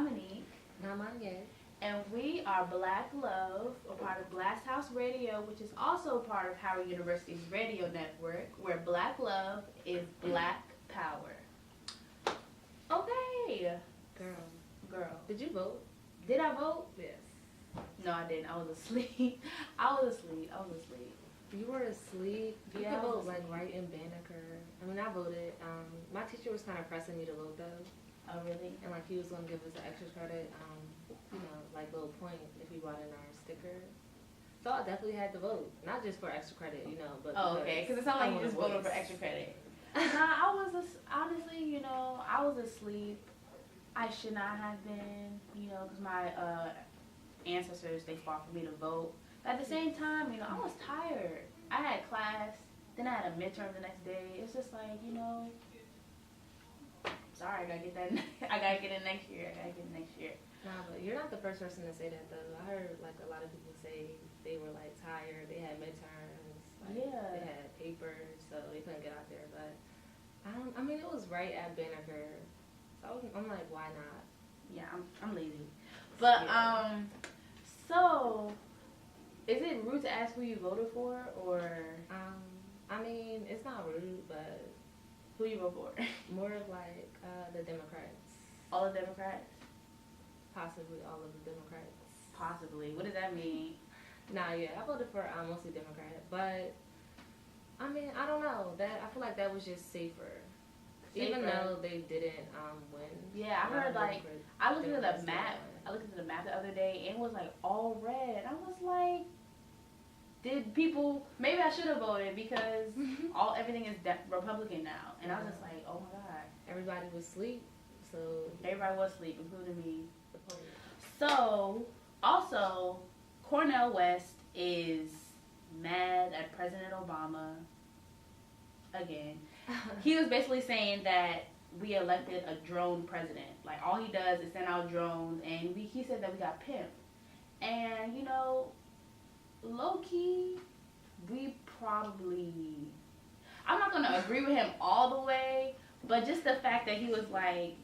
Dominique. Not mine yet. And we are Black Love, a part of Glass House Radio, which is also part of Howard University's radio network, where Black Love is Black Power. Okay. Girl. Did you vote? Did I vote? Yes. No, I didn't. I was asleep. I was asleep. You were asleep. You Yeah, could I was vote like asleep. right in Banneker. I mean, I voted. My teacher was kind of pressing me to vote though, Oh, really? and like he was gonna give us an extra credit. Like little point if we brought in our sticker. So I definitely had to vote, not just for extra credit, but. Oh, okay. Because it sounds like you just voted for extra credit. Nah, honestly, I was asleep. I should not have been, because my ancestors, they fought for me to vote. But at the same time, I was tired. I had class, then I had a midterm the next day. It's just like, sorry, I gotta get that. I gotta get it next year. Nah, but you're not the first person to say that though. I heard like a lot of people say they were like tired. They had midterms. Like, Yeah. They had papers, so they couldn't get out there. But I mean, it was right at Banneker, so I'm like, why not? Yeah, I'm lazy. But Yeah. So is it rude to ask who you voted for, or I mean, it's not rude, but who you vote for? more of like the Democrats, All the Democrats? possibly all of the Democrats. Possibly. What does that mean? Nah, yeah, I voted for mostly Democrat, but I mean, I don't know. That I feel like that was just safer. Even though they didn't win. Yeah, I heard like I looked at the map. I looked at the map the other day and it was like all red. I was like, did people? Maybe I should have voted because everything is Republican now. And I was just like, oh my god. Everybody was asleep, so Everybody was asleep, including me. the police. So also, Cornel West is mad at President Obama again. He was basically saying that we elected a drone president. Like, all he does is send out drones, and he said that we got pimped. And, low-key, we probably... I'm not going to agree with him all the way, but just the fact that he was like...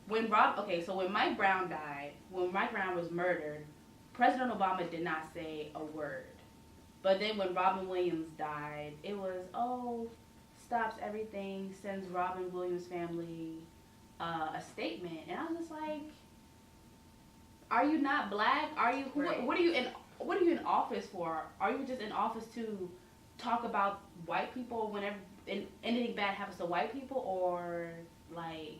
when Mike Brown died, when Mike Brown was murdered, President Obama did not say a word. But then when Robin Williams died, it was, stops everything, sends Robin Williams' family a statement. And I was just like, are you not black? Are you, Right. what are you in office for? Are you just in office to talk about white people whenever anything bad happens to white people, or like...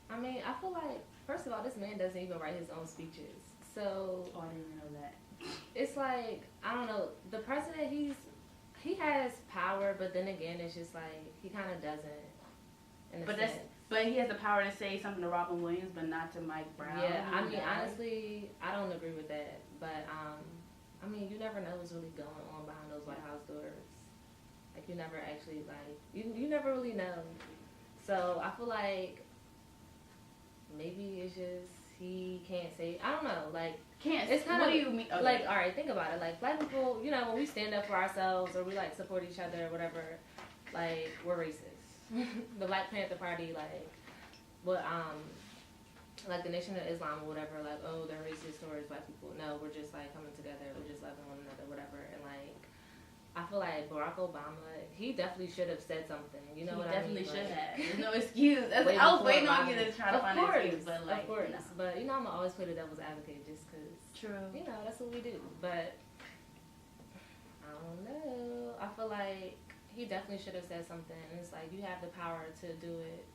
I mean, I feel like, first of all, this man doesn't even write his own speeches. So Oh, I didn't even know that. it's like, I don't know, the president, he has power, but then again, it's just like, he kind of doesn't, in a sense. But he has the power to say something to Robin Williams, but not to Mike Brown. Yeah, I mean, honestly, I don't agree with that. But, I mean, you never know what's really going on behind those White House doors. Like, you never actually, like, you never really know. So, I feel like maybe it's just he can't say, I don't know, like, it's kind what of, do you mean? Okay. like, all right, think about it. Like, black people, when we stand up for ourselves or we, like, support each other or whatever, like, we're racist. The Black Panther Party, like, like the Nation of Islam or whatever, like, oh, they're racist towards black people. No, we're just, like, coming together. We're just loving one another, whatever. And, like, I feel like Barack Obama, he definitely should have said something. You know what I mean? Definitely should Like, have. There's no excuse. I was waiting on you to try to find an excuse, but like, of course. no. But I'm gonna always play the devil's advocate just because, True. that's what we do. But I don't know. I feel like he definitely should have said something. And it's like, you have the power to do it,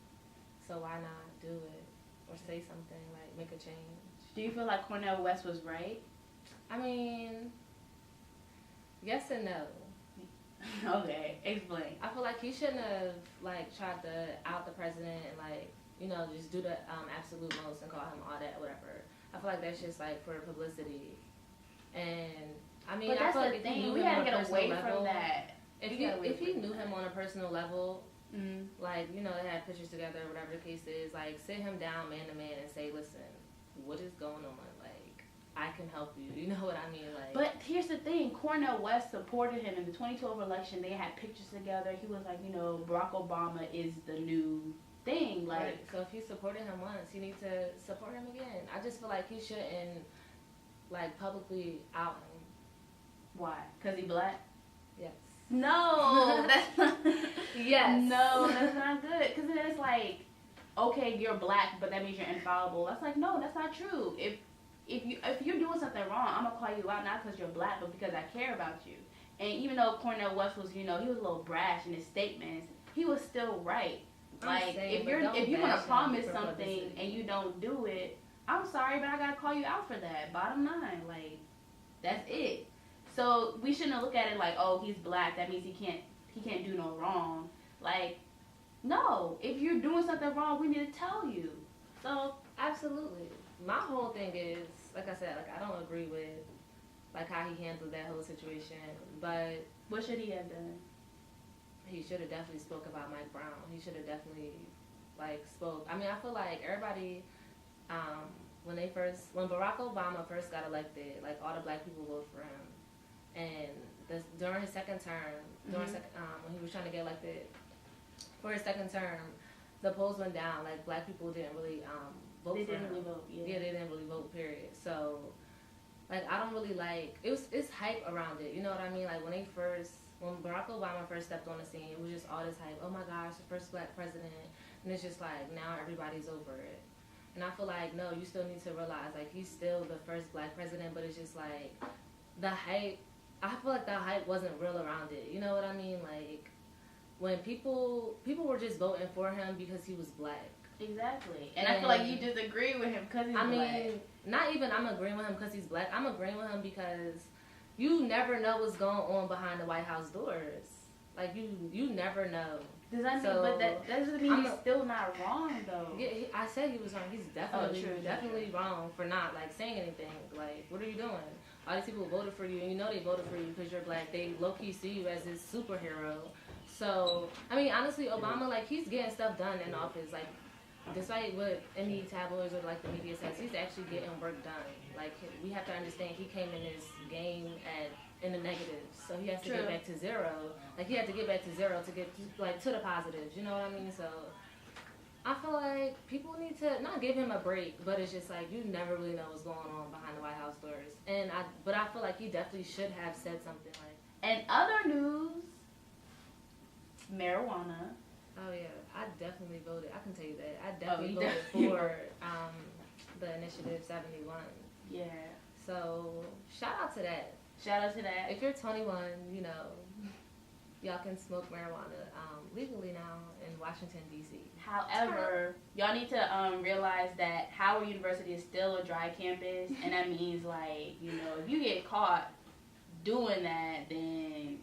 so why not do it or say something, like make a change? Do you feel like Cornel West was right? I mean, yes and no. Okay, explain. I feel like he shouldn't have like tried to out the president and like just do the absolute most and call him all that whatever. I feel like that's just like for publicity. And I mean, But that's I feel the like if you thing. knew We him had on to a get personal away level, from that. if you knew him on a personal level, Mm-hmm. like they had pictures together, whatever the case is, like sit him down man to man and say, listen, what is going on? Like, I can help you. You know what I mean? Like, But here's the thing. Cornel West supported him in the 2012 election. They had pictures together. He was like, Barack Obama is the new thing. Like, right. So if you supported him once, you need to support him again. I just feel like he shouldn't like publicly out him. why? Cause he black? Yes. No, that's not. Yes. No, that's not good. Cause then it's like, okay, you're black, but that means you're infallible. That's like, no, that's not true. If you're doing something wrong, I'm gonna call you out not because you're black, but because I care about you. And even though Cornel West was, he was a little brash in his statements, he was still right. Like, if you're gonna promise something and you don't do it, I'm sorry, but I gotta call you out for that. Bottom line, like, that's it. So we shouldn't look at it like, oh, he's black, that means he can't do no wrong. Like, no, if you're doing something wrong, we need to tell you. So absolutely. My whole thing is, like I said, like I don't agree with like how he handled that whole situation, but what should he have done? He should have definitely spoke about Mike Brown. He should have definitely like spoke. I mean, I feel like everybody, when Barack Obama first got elected, like all the black people voted for him, and during his second term, when he was trying to get elected for his second term, the polls went down. Like black people didn't really vote they for didn't him. really vote. Yeah, they didn't really vote. Period. So, like, I don't really like it's hype around it. You know what I mean? Like when Barack Obama first stepped on the scene, it was just all this hype. Oh my gosh, the first black president, and it's just like now everybody's over it. And I feel like no, you still need to realize like he's still the first black president, but it's just like the hype. I feel like the hype wasn't real around it. You know what I mean? Like when people were just voting for him because he was black. Exactly. And I feel like you disagree with him because he's black. I mean, not even I'm agreeing with him because he's black. I'm agreeing with him because you never know what's going on behind the White House doors. Like, you never know. Does that mean, but that doesn't mean he's still not wrong, though. Yeah, I said he was wrong. He's definitely wrong for not, like, saying anything. Like, what are you doing? All these people voted for you, and you know they voted for you because you're black. They low-key see you as this superhero. So, I mean, honestly, Obama, like, he's getting stuff done in office. Like, despite what any tabloids or, like, the media says, he's actually getting work done. Like, we have to understand he came in this game in the negatives. So he has to get back to zero. Like, he had to get back to zero to get, like, to the positives. You know what I mean? So I feel like people need to not give him a break, but it's just like you never really know what's going on behind the White House doors. But I feel like he definitely should have said something like. And other news, marijuana. Oh yeah, I definitely voted. I can tell you that. I definitely voted for the Initiative 71. Yeah. So shout out to that. Shout out to that. If you're 21, you know, y'all can smoke marijuana legally now in Washington, D.C. However, y'all need to realize that Howard University is still a dry campus, and that means, like, you know, if you get caught doing that, then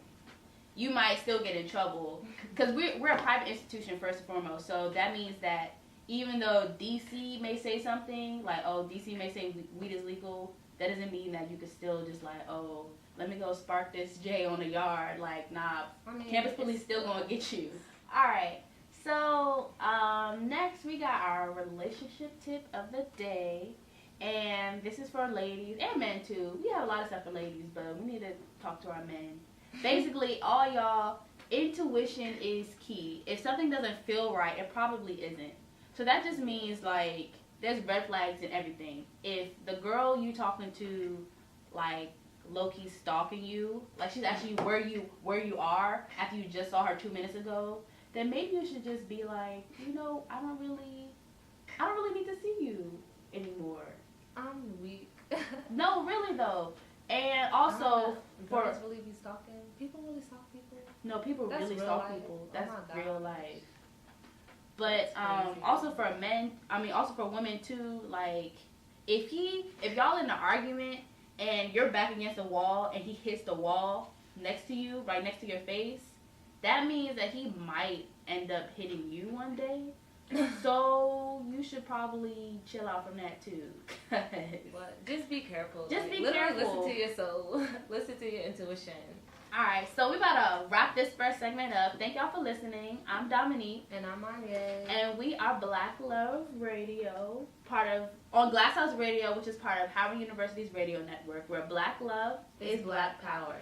you might still get in trouble. Because we're a private institution, first and foremost, so that means that even though D.C. may say something, like, oh, D.C. may say weed is legal, that doesn't mean that you could still just, like, oh, let me go spark this J on the yard. Like, nah, campus police still gonna get you. All right. So, next we got our relationship tip of the day. And this is for ladies and men, too. We have a lot of stuff for ladies, but we need to talk to our men. Basically, all y'all, intuition is key. If something doesn't feel right, it probably isn't. So that just means, like, there's red flags and everything. If the girl you talking to, like, low-key stalking you, like she's actually where you are after you just saw her 2 minutes ago, then maybe you should just be like, you know, I don't really need to see you anymore. I'm weak. No, really though. And also for girls really be stalking. People really stalk people. No, people really stalk people. That's real life. But also for men, also for women too. Like if y'all in an argument and you're back against the wall and he hits the wall next to you, right next to your face, that means that he might end up hitting you one day. So you should probably chill out from that too. But just be careful. Just be careful. Listen to your soul. Listen to your intuition. Alright, so we about to wrap this first segment up. Thank y'all for listening. I'm Dominique. And I'm Anya. And we are Black Love Radio, on Glass House Radio, which is part of Howard University's radio network, where Black Love is Black Power.